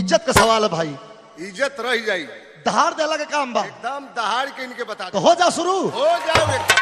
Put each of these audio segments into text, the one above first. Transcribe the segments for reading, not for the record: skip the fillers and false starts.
इज्जत का सवाल है भाई। इज्जत रह जाई, दहाड़ देला के काम बा, एकदम दहाड़ के इनके बता तो हो जा शुरू। हो जाओ एकदम।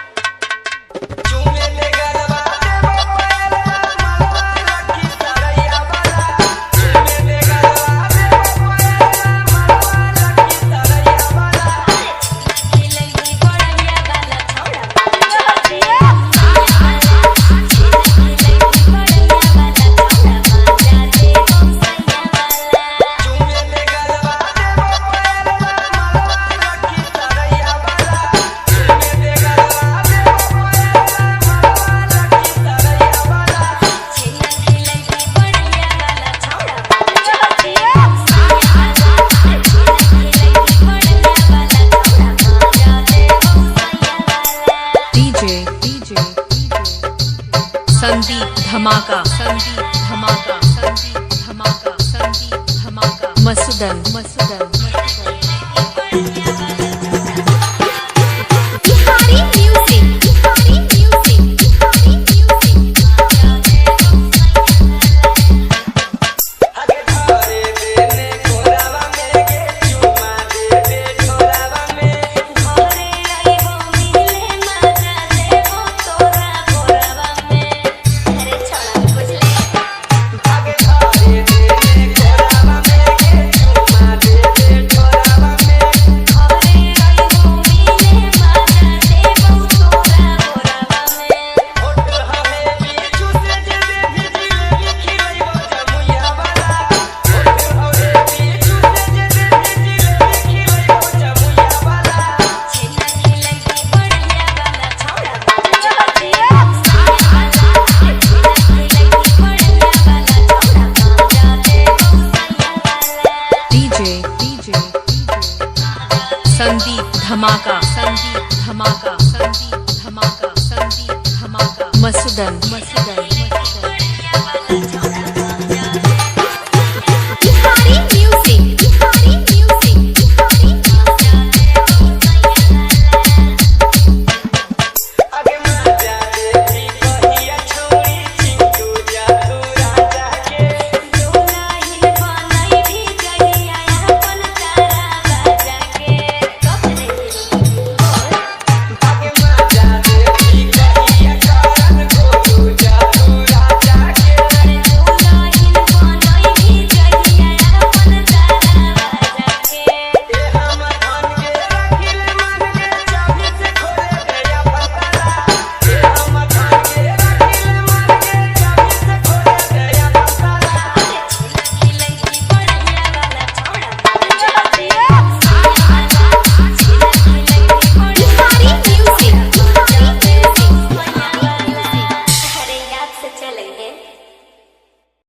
संदीप धमाका, संदीप धमाका, संदीप धमाका, संदीप धमाका, Masudan Masudan Bihari music, Bihari music, Bihari music. Sandeep धमाका, संदीप धमाका, संदीप धमाका, संदीप धमाका, मसूदन